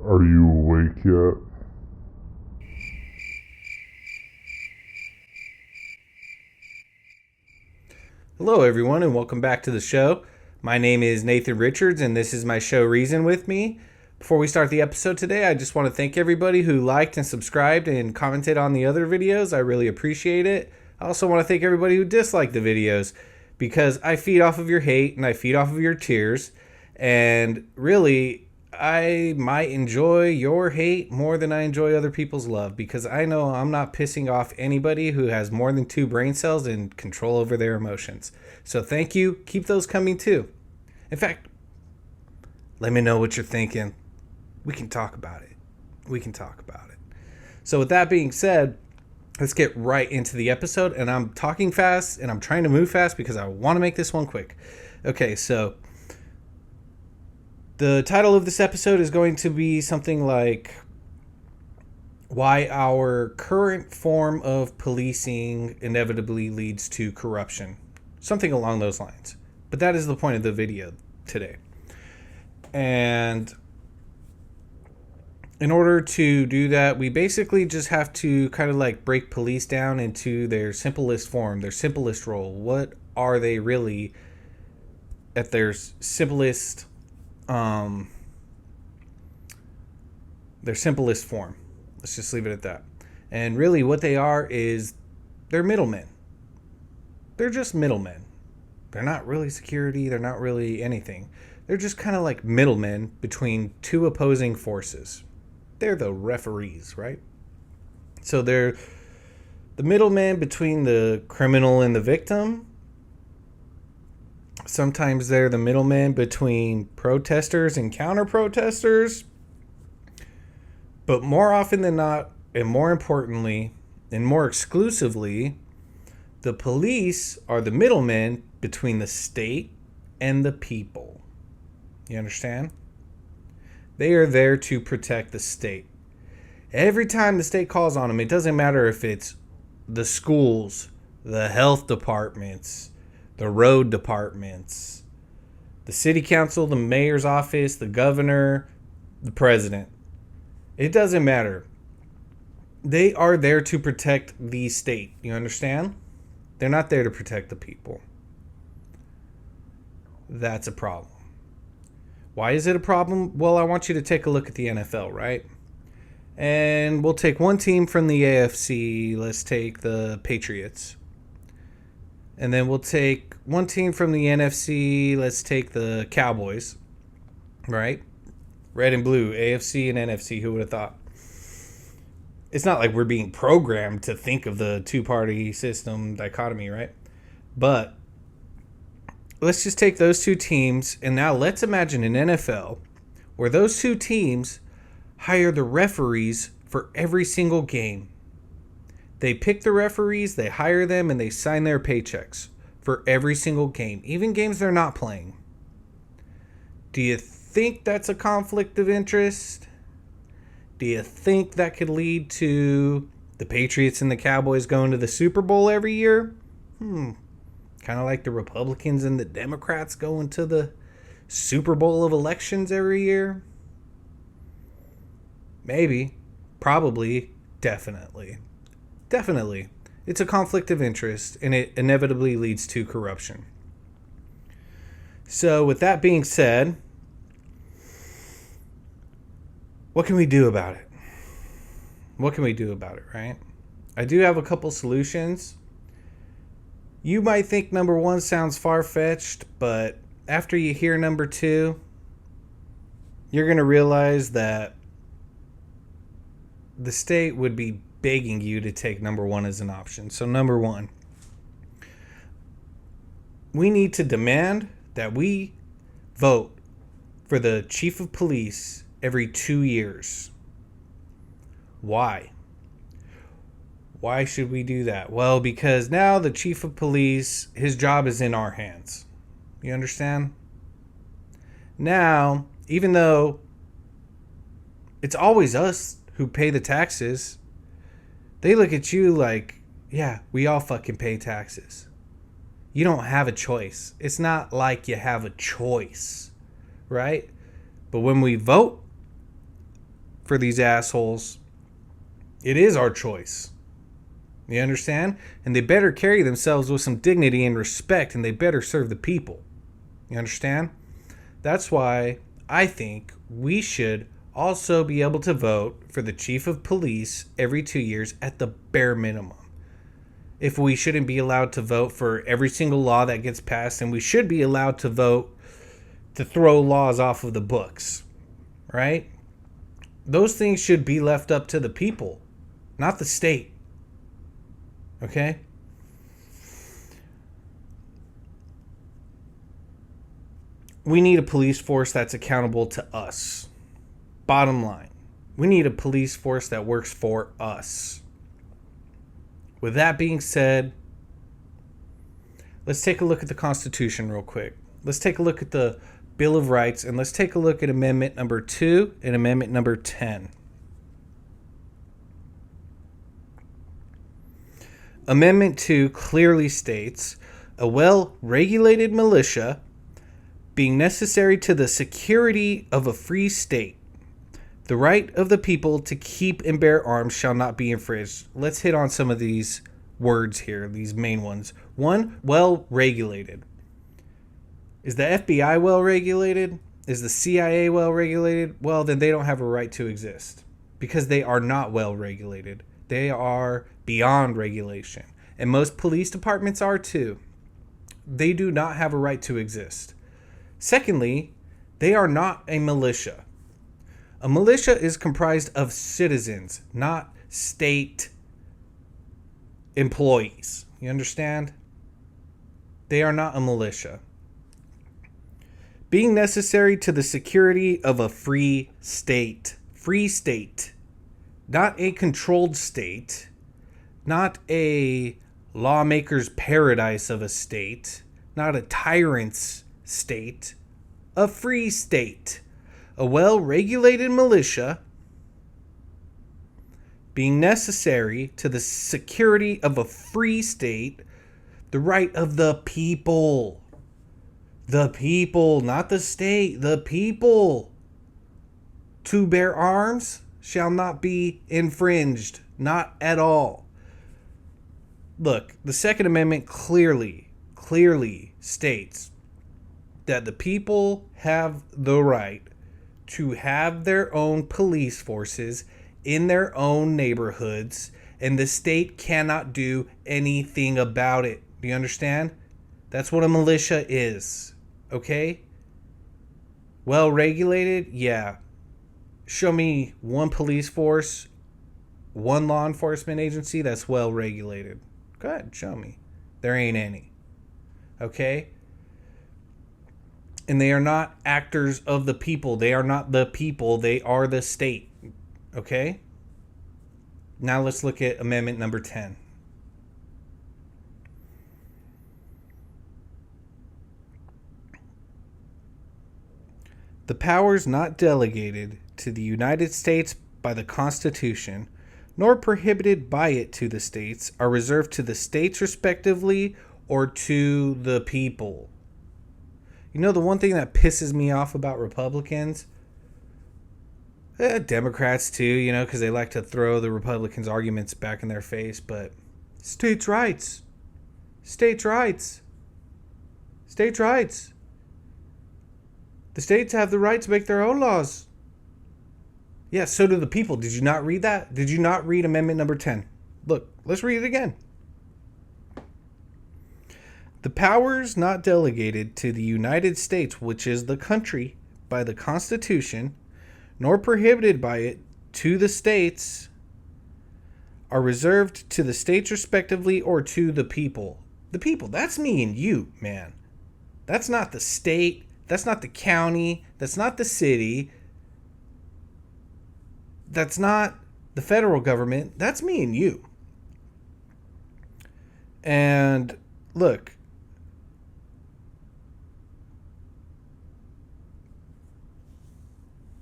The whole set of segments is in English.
Are you awake yet? Hello, everyone, and welcome back to the show. My name is Nathan Richards, and this is my show Reason with Me. Before we start the episode today, I just want to thank everybody who liked and subscribed and commented on the other videos. I really appreciate it. I also want to thank everybody who disliked the videos because I feed off of your hate and I feed off of your tears. And really, I might enjoy your hate more than I enjoy other people's love because I know I'm not pissing off anybody who has more than 2 brain cells and control over their emotions. So thank you. Keep those coming too. In fact, let me know what you're thinking. We can talk about it. So with that being said, let's get right into the episode. And I'm talking fast and I'm trying to move fast because I want to make this one quick. Okay, so the title of this episode is going to be something like why our current form of policing inevitably leads to corruption. Something along those lines. But that is the point of the video today. And in order to do that, we basically just have to kind of like break police down into their simplest form, their simplest role. What are they really at their simplest form. Let's just leave it at that. And really what they are is they're middlemen. They're just middlemen. They're not really security. They're not really anything. They're just kind of like middlemen between two opposing forces. They're the referees, right? So they're the middleman between the criminal and the victim. Sometimes they're the middleman between protesters and counter-protesters. But more often than not, and more importantly, and more exclusively, the police are the middlemen between the state and the people. You understand? They are there to protect the state. Every time the state calls on them, it doesn't matter if it's the schools, the health departments, the road departments, the city council, the mayor's office, the governor, the president. It doesn't matter. They are there to protect the state. You understand? They're not there to protect the people. That's a problem. Why is it a problem? Well, I want you to take a look at the NFL, right? And we'll take one team from the AFC. Let's take the Patriots. And then we'll take one team from the NFC. Let's take the Cowboys. Right? Red and blue, AFC and NFC. Who would have thought? It's not like we're being programmed to think of the two-party system dichotomy, right? But let's just take those two teams. And now let's imagine an NFL where those two teams hire the referees for every single game. They pick the referees, they hire them, and they sign their paychecks for every single game, even games they're not playing. Do you think that's a conflict of interest? Do you think that could lead to the Patriots and the Cowboys going to the Super Bowl every year? Kind of like the Republicans and the Democrats going to the Super Bowl of elections every year? Maybe. Probably. Definitely. Definitely. It's a conflict of interest, and it inevitably leads to corruption. So, with that being said, what can we do about it? What can we do about it, right? I do have a couple solutions. You might think number one sounds far-fetched, but after you hear number two, you're going to realize that the state would be begging you to take number one as an option. So number one, we need to demand that we vote for the chief of police every 2 years. Why? Why should we do that? Well, because now the chief of police, his job is in our hands. You understand? Now, even though it's always us who pay the taxes, they look at you like, yeah, we all fucking pay taxes. You don't have a choice. It's not like you have a choice, right? But when we vote, for these assholes. It is our choice. You understand? And they better carry themselves with some dignity and respect, and they better serve the people. You understand? That's why I think we should also be able to vote for the chief of police every 2 years at the bare minimum. If we shouldn't be allowed to vote for every single law that gets passed, and we should be allowed to vote to throw laws off of the books, right? Those things should be left up to the people, not the state. Okay? We need a police force that's accountable to us. Bottom line. We need a police force that works for us. With that being said, let's take a look at the Constitution real quick. Let's take a look at the Bill of Rights, and let's take a look at Amendment number 2 and Amendment number 10. Amendment 2 clearly states, a well-regulated militia being necessary to the security of a free state. The right of the people to keep and bear arms shall not be infringed. Let's hit on some of these words here, these main ones. 1, well-regulated. Is the FBI well-regulated? Is the CIA well-regulated? Well, then they don't have a right to exist because they are not well-regulated. They are beyond regulation. And most police departments are too. They do not have a right to exist. Secondly, they are not a militia. A militia is comprised of citizens, not state employees. You understand? They are not a militia. Being necessary to the security of a free state. Free state. Not a controlled state. Not a lawmaker's paradise of a state. Not a tyrant's state. A free state. A well-regulated militia being necessary to the security of a free state, the right of the people. The people, not the state, the people to bear arms shall not be infringed. Not at all. Look, the Second Amendment clearly states that the people have the right to have their own police forces in their own neighborhoods, and the state cannot do anything about it. Do you understand? That's what a militia is. Okay? Well regulated? Yeah. Show me one police force, one law enforcement agency that's well regulated. Go ahead, show me. There ain't any. Okay? And they are not actors of the people. They are not the people. They are the state. Okay? Now let's look at Amendment number 10. The powers not delegated to the United States by the Constitution, nor prohibited by it to the states, are reserved to the states respectively or to the people. You know, the one thing that pisses me off about Republicans, Democrats too, you know, because they like to throw the Republicans' arguments back in their face, but states' rights. States' rights. States' rights. The states have the right to make their own laws. Yeah, so do the people. Did you not read that? Did you not read Amendment number 10? Look, let's read it again. The powers not delegated to the United States, which is the country, by the Constitution, nor prohibited by it to the states, are reserved to the states respectively or to the people. The people, that's me and you, man. That's not the state. That's not the county. That's not the city. That's not the federal government. That's me and you. And look,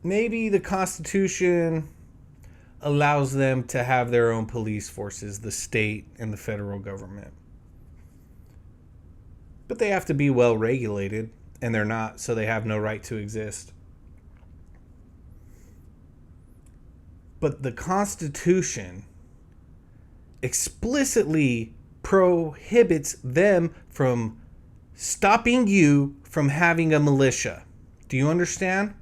maybe the Constitution allows them to have their own police forces, the state and the federal government. But they have to be well regulated, and they're not, so they have no right to exist. But the Constitution explicitly prohibits them from stopping you from having a militia. Do you understand?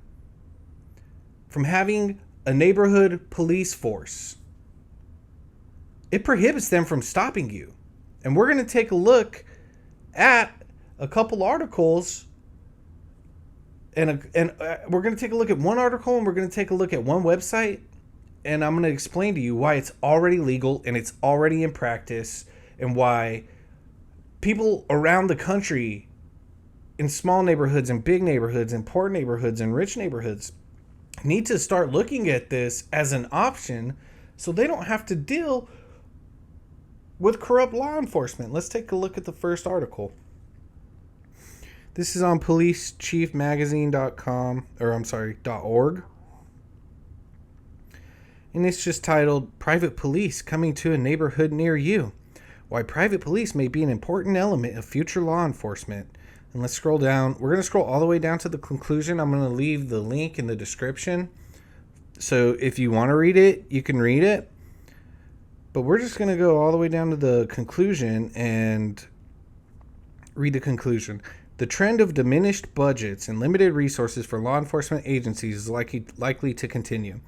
From having a neighborhood police force. It prohibits them from stopping you. And we're going to take a look at a couple articles. And we're going to take a look at one article, and we're going to take a look at one website. And I'm going to explain to you why it's already legal and it's already in practice, and why people around the country in small neighborhoods and big neighborhoods and poor neighborhoods and rich neighborhoods need to start looking at this as an option so they don't have to deal with corrupt law enforcement. Let's take a look at the first article. This is on policechiefmagazine.com, .org. And it's just titled, Private Police Coming to a Neighborhood Near You. Why private police may be an important element of future law enforcement. And let's scroll down. We're going to scroll all the way down to the conclusion. I'm going to leave the link in the description. So if you want to read it, you can read it. But we're just going to go all the way down to the conclusion and read the conclusion. The trend of diminished budgets and limited resources for law enforcement agencies is likely to continue.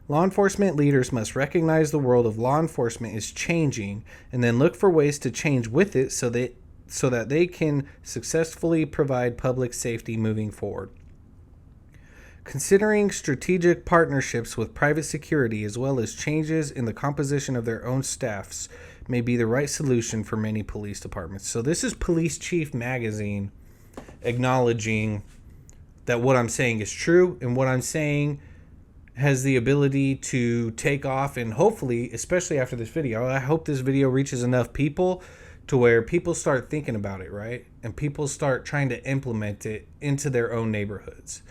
Law enforcement leaders must recognize the world of law enforcement is changing and then look for ways to change with it so that they can successfully provide public safety moving forward. Considering strategic partnerships with private security as well as changes in the composition of their own staffs may be the right solution for many police departments. So this is Police Chief Magazine acknowledging that what I'm saying is true, and what I'm saying has the ability to take off, and hopefully, especially after this video, I hope this video reaches enough people to where people start thinking about it, right? And people start trying to implement it into their own neighborhoods.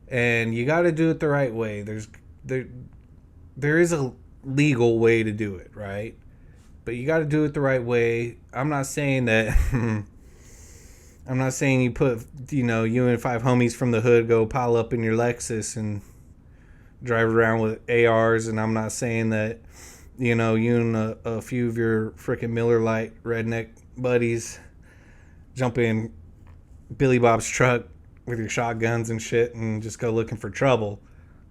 And you got to do it the right way. There is a legal way to do it, right? But you got to do it the right way. I'm not saying that I'm not saying you put, you and 5 homies from the hood go pile up in your Lexus and drive around with ARs, and I'm not saying that, you and a few of your freaking Miller Lite redneck buddies jump in Billy Bob's truck with your shotguns and shit and just go looking for trouble.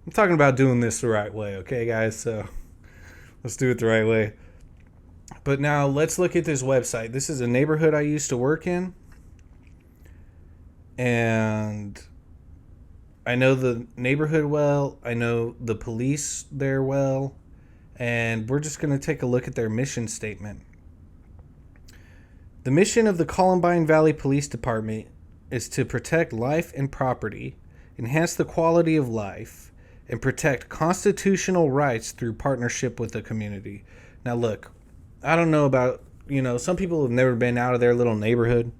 I'm talking about doing this the right way, okay, guys? So let's do it the right way. But now let's look at this website. This is a neighborhood I used to work in, and I know the neighborhood well. I know the police there well. And we're just going to take a look at their mission statement. The mission of the Columbine Valley Police Department is to protect life and property, enhance the quality of life, and protect constitutional rights through partnership with the community. Now look, I don't know about, some people have never been out of their little neighborhood.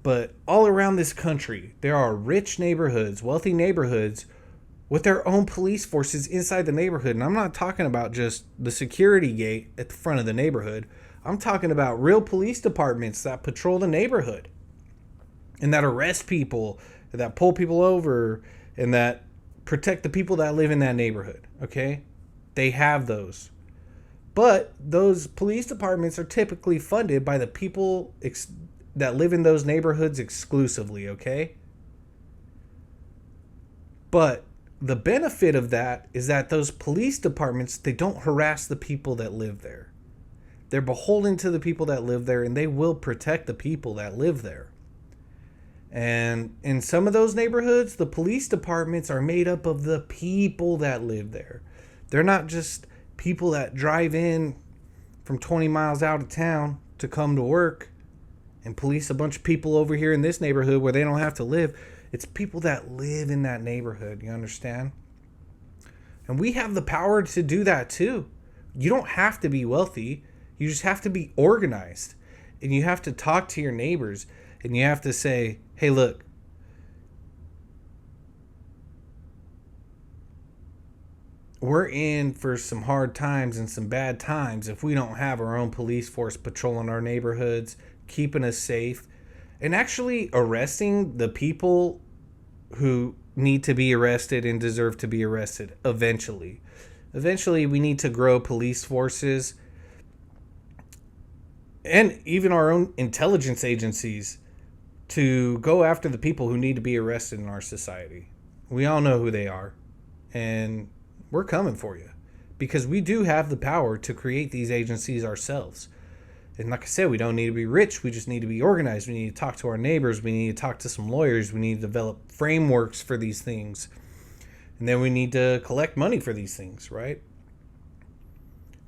But all around this country, there are rich neighborhoods, wealthy neighborhoods with their own police forces inside the neighborhood. And I'm not talking about just the security gate at the front of the neighborhood. I'm talking about real police departments that patrol the neighborhood and that arrest people, that pull people over, and that protect the people that live in that neighborhood. Okay? They have those. But those police departments are typically funded by the people that live in those neighborhoods exclusively, okay? But the benefit of that is that those police departments, they don't harass the people that live there. They're beholden to the people that live there, and they will protect the people that live there. And in some of those neighborhoods, the police departments are made up of the people that live there. They're not just people that drive in from 20 miles out of town to come to work and police a bunch of people over here in this neighborhood where they don't have to live. It's people that live in that neighborhood, you understand? And we have the power to do that too. You don't have to be wealthy. You just have to be organized. And you have to talk to your neighbors. And you have to say, hey, look, we're in for some hard times and some bad times if we don't have our own police force patrolling our neighborhoods, keeping us safe, and actually arresting the people who need to be arrested and deserve to be arrested eventually. Eventually, we need to grow police forces and even our own intelligence agencies to go after the people who need to be arrested in our society. We all know who they are, and we're coming for you because we do have the power to create these agencies ourselves. And like I said, we don't need to be rich. We just need to be organized. We need to talk to our neighbors. We need to talk to some lawyers. We need to develop frameworks for these things. And then we need to collect money for these things, right?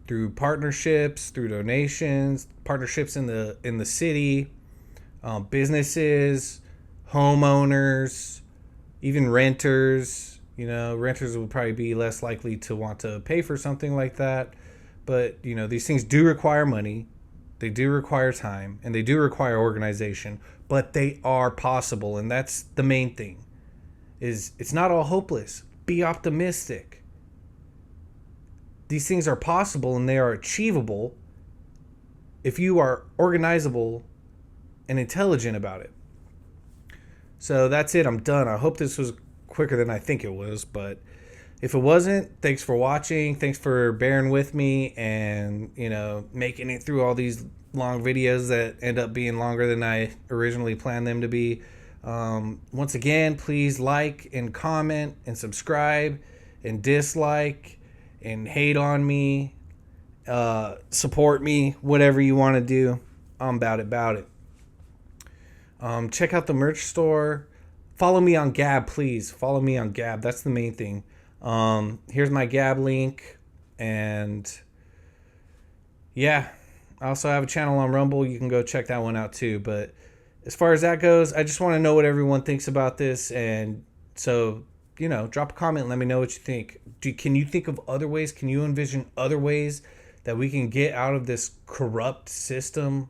Through partnerships, through donations, partnerships in the city, businesses, homeowners, even renters. You know, renters will probably be less likely to want to pay for something like that. But, you know, these things do require money. They do require time, and they do require organization, but they are possible, and that's the main thing. Is it's not all hopeless. Be optimistic. These things are possible and they are achievable if you are organizable and intelligent about it. So that's it. I'm done. I hope this was quicker than I think it was, but if it wasn't, thanks for watching. Thanks for bearing with me and, you know, making it through all these long videos that end up being longer than I originally planned them to be. Once again, please like and comment and subscribe and dislike and hate on me. Support me, whatever you want to do. I'm about it. Check out the merch store. Follow me on Gab, please. Follow me on Gab. That's the main thing. Here's my Gab link. And yeah, I also have a channel on Rumble. You can go check that one out too. But as far as that goes, I just want to know what everyone thinks about this. And so, you know, drop a comment and let me know what you think. Can you think of other ways? Can you envision other ways that we can get out of this corrupt system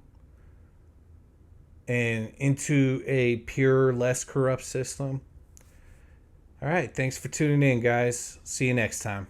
and into a pure, less corrupt system? All right. Thanks for tuning in, guys. See you next time.